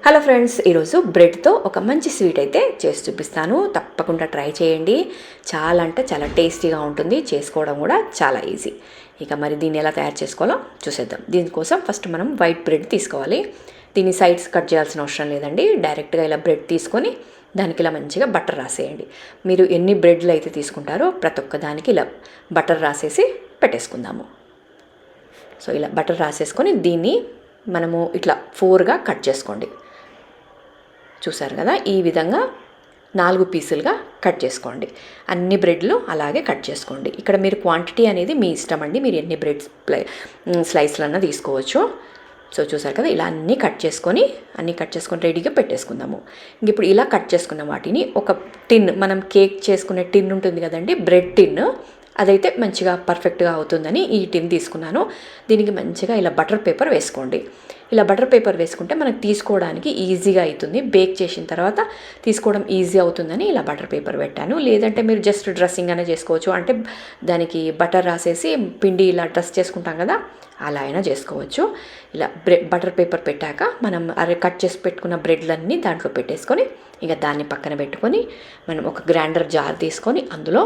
Hello friends, ఈరోజు బ్రెడ్తో ఒక మంచి స్వీట్ అయితే చేసి చూపిస్తాను. తప్పకుండా ట్రై చేయండి. చాలా అంటే చాలా టేస్టీగా ఉంటుంది. చేసుకోవడం కూడా చాలా ఈజీ. ఇక మరి దీన్ని ఎలా తయారు చేసుకోవాలో చూసేద్దాం. దీనికోసం ఫస్ట్ మనం వైట్ బ్రెడ్ తీసుకోవాలి. దీని సైడ్స్ కట్ చేయాల్సిన అవసరం లేదండి. డైరెక్ట్గా ఇలా బ్రెడ్ తీసుకొని దానికి ఇలా మంచిగా బటర్ రాసేయండి. మీరు ఎన్ని బ్రెడ్లు అయితే తీసుకుంటారో ప్రతి ఒక్క దానికి ఇలా బటర్ రాసేసి పెట్టేసుకుందాము. సో ఇలా బటర్ రాసేసుకొని దీన్ని మనము ఇట్లా 4గా కట్ చేసుకోండి. చూసారు కదా, ఈ విధంగా 4 పీసులుగా కట్ చేసుకోండి. అన్ని బ్రెడ్లు అలాగే కట్ చేసుకోండి. ఇక్కడ మీరు క్వాంటిటీ అనేది మీ ఇష్టం అండి. మీరు ఎన్ని బ్రెడ్ స్లైస్లన్నా తీసుకోవచ్చు. సో చూసారు కదా, ఇలా అన్నీ కట్ చేసుకొని రెడీగా పెట్టేసుకుందాము. ఇంక ఇప్పుడు ఇలా కట్ చేసుకున్న వాటిని ఒక టిన్, మనం కేక్ చేసుకునే టిన్ ఉంటుంది కదండి, బ్రెడ్ టిన్, అదైతే మంచిగా పర్ఫెక్ట్గా అవుతుందని ఈ టిన్ తీసుకున్నాను. దీనికి మంచిగా ఇలా బటర్ పేపర్ వేసుకోండి. ఇలా బటర్ పేపర్ వేసుకుంటే మనకు తీసుకోవడానికి ఈజీగా అవుతుంది. బేక్ చేసిన తర్వాత తీసుకోవడం ఈజీ అవుతుందని ఇలా బటర్ పేపర్ పెట్టాను. లేదంటే మీరు జస్ట్ డ్రెస్సింగ్ అనే చేసుకోవచ్చు. అంటే దానికి బటర్ రాసేసి పిండి ఇలా డ్రెస్ చేసుకుంటాం కదా, అలా అయినా చేసుకోవచ్చు. ఇలా బటర్ పేపర్ పెట్టాక మనం కట్ చేసి పెట్టుకున్న బ్రెడ్లన్నీ దాంట్లో పెట్టేసుకొని ఇక దాన్ని పక్కన పెట్టుకొని మనం ఒక గ్రైండర్ జార్ తీసుకొని అందులో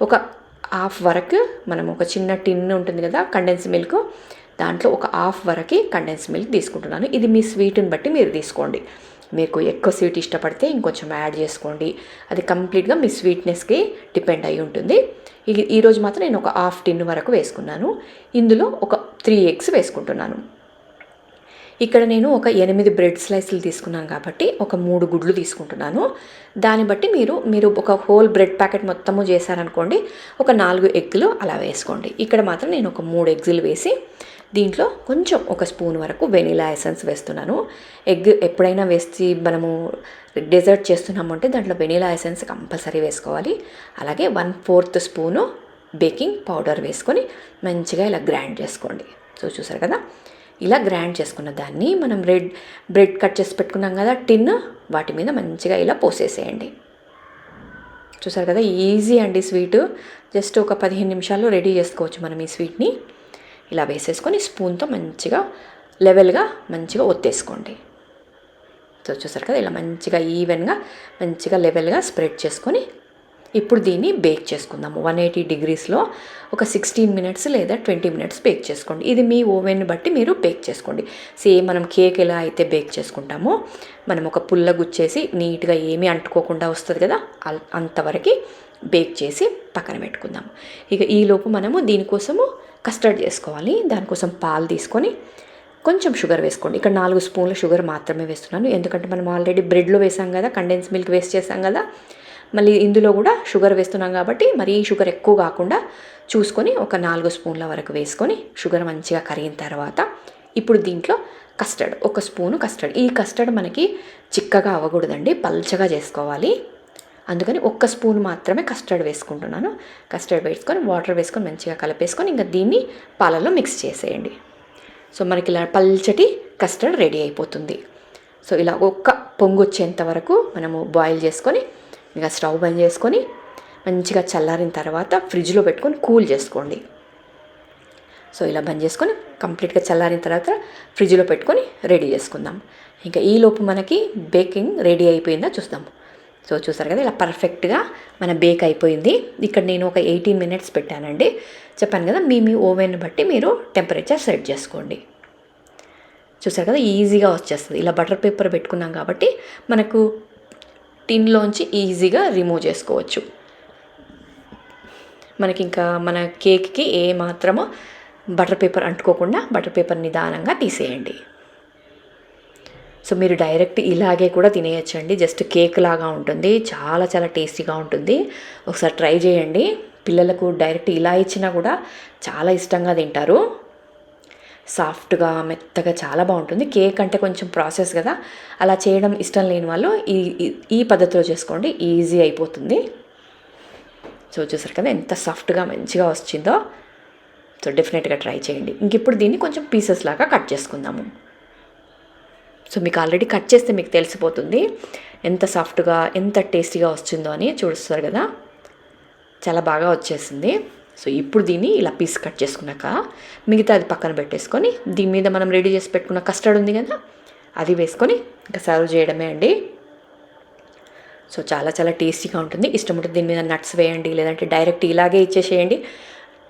ఒక హాఫ్ వరకు మనం ఒక చిన్న టిన్ ఉంటుంది కదా కండెన్స్ మిల్క్, దాంట్లో ఒక హాఫ్ వరకు కండెన్స్ మిల్క్ తీసుకుంటున్నాను. ఇది మీ స్వీట్ని బట్టి మీరు తీసుకోండి. మీకు ఎక్కువ స్వీట్ ఇష్టపడితే ఇంకొంచెం యాడ్ చేసుకోండి. అది కంప్లీట్గా మీ స్వీట్నెస్కి డిపెండ్ అయి ఉంటుంది. ఈరోజు మాత్రం నేను ఒక హాఫ్ టిన్ వరకు వేసుకున్నాను. ఇందులో ఒక 3 ఎగ్స్ వేసుకుంటున్నాను. ఇక్కడ నేను ఒక 8 బ్రెడ్ స్లైస్లు తీసుకున్నాను కాబట్టి ఒక 3 గుడ్లు తీసుకుంటున్నాను. దాన్ని బట్టి మీరు ఒక హోల్ బ్రెడ్ ప్యాకెట్ మొత్తము చేశారనుకోండి, ఒక 4 ఎగ్గులు అలా వేసుకోండి. ఇక్కడ మాత్రం నేను ఒక 3 ఎగ్గులు వేసి దీంట్లో కొంచెం ఒక స్పూన్ వరకు వెనిలా ఎసెన్స్ వేస్తున్నాను. ఎగ్ ఎప్పుడైనా వేసి మనము డెజర్ట్ చేస్తున్నామంటే దాంట్లో వెనిలా ఎసెన్స్ కంపల్సరీ వేసుకోవాలి. అలాగే 1/4 స్పూను బేకింగ్ పౌడర్ వేసుకొని మంచిగా ఇలా గ్రైండ్ చేసుకోండి. సో చూసారు కదా, ఇలా గ్రైండ్ చేసుకున్న దాన్ని మనం బ్రెడ్ కట్ చేసి పెట్టుకున్నాం కదా టిన్, వాటి మీద మంచిగా ఇలా పోసేసేయండి. చూసారు కదా, ఈజీ అండి స్వీటు. జస్ట్ ఒక 15 నిమిషాల్లో రెడీ చేసుకోవచ్చు మనం ఈ స్వీట్ని. ఇలా వేసేసుకొని స్పూన్తో మంచిగా లెవెల్గా మంచిగా ఒత్తేసుకోండి. సో చూసారు కదా, ఇలా మంచిగా ఈవెన్గా మంచిగా లెవెల్గా స్ప్రెడ్ చేసుకొని ఇప్పుడు దీన్ని బేక్ చేసుకుందాము. 180 డిగ్రీస్లో ఒక 16 మినిట్స్ లేదా 20 మినిట్స్ బేక్ చేసుకోండి. ఇది మీ ఓవెన్ బట్టి మీరు బేక్ చేసుకోండి. సేమ్ మనం కేక్ ఎలా అయితే బేక్ చేసుకుంటామో మనం ఒక పుల్ల గుచ్చేసి నీట్గా ఏమీ అంటుకోకుండా వస్తుంది కదా, అంతవరకు బేక్ చేసి పక్కన పెట్టుకుందాం. ఇక ఈలోపు మనము దీనికోసము కస్టర్డ్ చేసుకోవాలి. దానికోసం పాలు తీసుకొని కొంచెం షుగర్ వేసుకోండి. ఇక్కడ 4 స్పూన్ల షుగర్ మాత్రమే వేస్తున్నాను. ఎందుకంటే మనం ఆల్రెడీ బ్రెడ్లో వేసాం కదా, కండెన్స్ మిల్క్ వేస్ట్ చేసాం కదా, మళ్ళీ ఇందులో కూడా షుగర్ వేస్తున్నాం కాబట్టి మరీ షుగర్ ఎక్కువ కాకుండా చూసుకొని ఒక 4 స్పూన్ల వరకు వేసుకొని షుగర్ మంచిగా కరిగిన తర్వాత ఇప్పుడు దీంట్లో కస్టర్డ్, ఒక స్పూను కస్టర్డ్. ఈ కస్టర్డ్ మనకి చిక్కగా అవ్వకూడదండి, పల్చగా చేసుకోవాలి. అందుకని 1 స్పూన్ మాత్రమే కస్టర్డ్ వేసుకుంటున్నాను. కస్టర్డ్ వేసుకొని వాటర్ వేసుకొని మంచిగా కలిపేసుకొని ఇంకా దీన్ని పాలలో మిక్స్ చేసేయండి. సో మనకి ఇలా పల్చటి కస్టర్డ్ రెడీ అయిపోతుంది. సో ఇలా ఒక్క పొంగు వచ్చేంత వరకు మనము బాయిల్ చేసుకొని ఇక స్టవ్ బంద్ చేసుకొని మంచిగా చల్లారిన తర్వాత ఫ్రిడ్జ్లో పెట్టుకొని కూల్ చేసుకోండి. సో ఇలా బంద్ చేసుకొని కంప్లీట్గా చల్లారిన తర్వాత ఫ్రిడ్జ్లో పెట్టుకొని రెడీ చేసుకుందాం. ఇంకా ఈలోపు మనకి బేకింగ్ రెడీ అయిపోయిందా చూద్దాం. సో చూసారు కదా, ఇలా పర్ఫెక్ట్గా మన బేక్ అయిపోయింది. ఇక్కడ నేను ఒక 18 మినిట్స్ పెట్టానండి. చెప్పాను కదా, మీ ఓవెన్ బట్టి మీరు టెంపరేచర్ సెట్ చేసుకోండి. చూసారు కదా, ఈజీగా వచ్చేస్తుంది. ఇలా బటర్ పేపర్ పెట్టుకున్నాం కాబట్టి మనకు టిన్లోంచి ఈజీగా రిమూవ్ చేసుకోవచ్చు. మనకి ఇంకా మన కేక్కి ఏ మాత్రమో బటర్ పేపర్ అంటుకోకుండా బటర్ పేపర్ నిదానంగా తీసేయండి. సో మీరు డైరెక్ట్ ఇలాగే కూడా తినేయచ్చండి. జస్ట్ కేక్ లాగా ఉంటుంది, చాలా చాలా టేస్టీగా ఉంటుంది. ఒకసారి ట్రై చేయండి. పిల్లలకు డైరెక్ట్ ఇలా ఇచ్చినా కూడా చాలా ఇష్టంగా తింటారు. సాఫ్ట్గా మెత్తగా చాలా బాగుంటుంది. కేక్ అంటే కొంచెం ప్రాసెస్ కదా, అలా చేయడం ఇష్టం లేని వాళ్ళు ఈ పద్ధతిలో చేసుకోండి, ఈజీ అయిపోతుంది. సో చూసారు కదా ఎంత సాఫ్ట్గా మంచిగా వచ్చిందో. సో డెఫినెట్గా ట్రై చేయండి. ఇంక ఇప్పుడు దీన్ని కొంచెం పీసెస్ లాగా కట్ చేసుకుందాము. సో మీకు ఆల్రెడీ కట్ చేస్తే మీకు తెలిసిపోతుంది ఎంత సాఫ్ట్గా ఎంత టేస్టీగా వచ్చిందో అని. చూస్తారు కదా, చాలా బాగా వచ్చేసింది. సో ఇప్పుడు దీన్ని ఇలా పీస్ కట్ చేసుకున్నాక మిగతా అది పక్కన పెట్టేసుకొని దీని మీద మనం రెడీ చేసి పెట్టుకున్న కస్టర్డ్ ఉంది కదా, అది వేసుకొని ఇంకా సర్వ్ చేయడమే అండి. సో చాలా చాలా టేస్టీగా ఉంటుంది. ఇష్టం ఉంటుంది దీని మీద నట్స్ వేయండి, లేదంటే డైరెక్ట్ ఇలాగే ఇచ్చేసేయండి.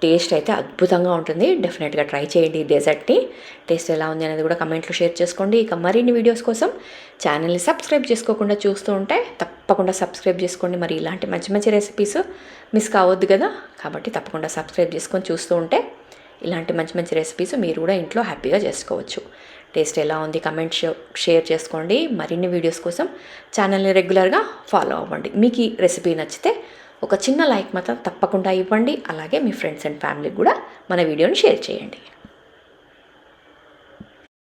టేస్ట్ అయితే అద్భుతంగా ఉంటుంది. డెఫినెట్గా ట్రై చేయండి ఈ డెజర్ట్ని. టేస్ట్ ఎలా ఉంది అనేది కూడా కమెంట్లో షేర్ చేసుకోండి. ఇక మరిన్ని వీడియోస్ కోసం ఛానల్ని సబ్స్క్రైబ్ చేసుకోకుండా చూస్తూ ఉంటే తప్పకుండా సబ్స్క్రైబ్ చేసుకోండి. మరి ఇలాంటి మంచి మంచి రెసిపీస్ మిస్ కావద్దు కదా, కాబట్టి తప్పకుండా సబ్స్క్రైబ్ చేసుకొని చూస్తూ ఉంటే ఇలాంటి మంచి మంచి రెసిపీస్ మీరు కూడా ఇంట్లో హ్యాపీగా చేసుకోవచ్చు. టేస్ట్ ఎలా ఉంది కమెంట్ షేర్ చేసుకోండి. మరిన్ని వీడియోస్ కోసం ఛానల్ని రెగ్యులర్గా ఫాలో అవ్వండి. మీకు ఈ రెసిపీ నచ్చితే ఒక చిన్న లైక్ మాత్రం తప్పకుండా ఇవ్వండి. అలాగే మీ ఫ్రెండ్స్ అండ్ ఫ్యామిలీకి కూడా మన వీడియోని షేర్ చేయండి.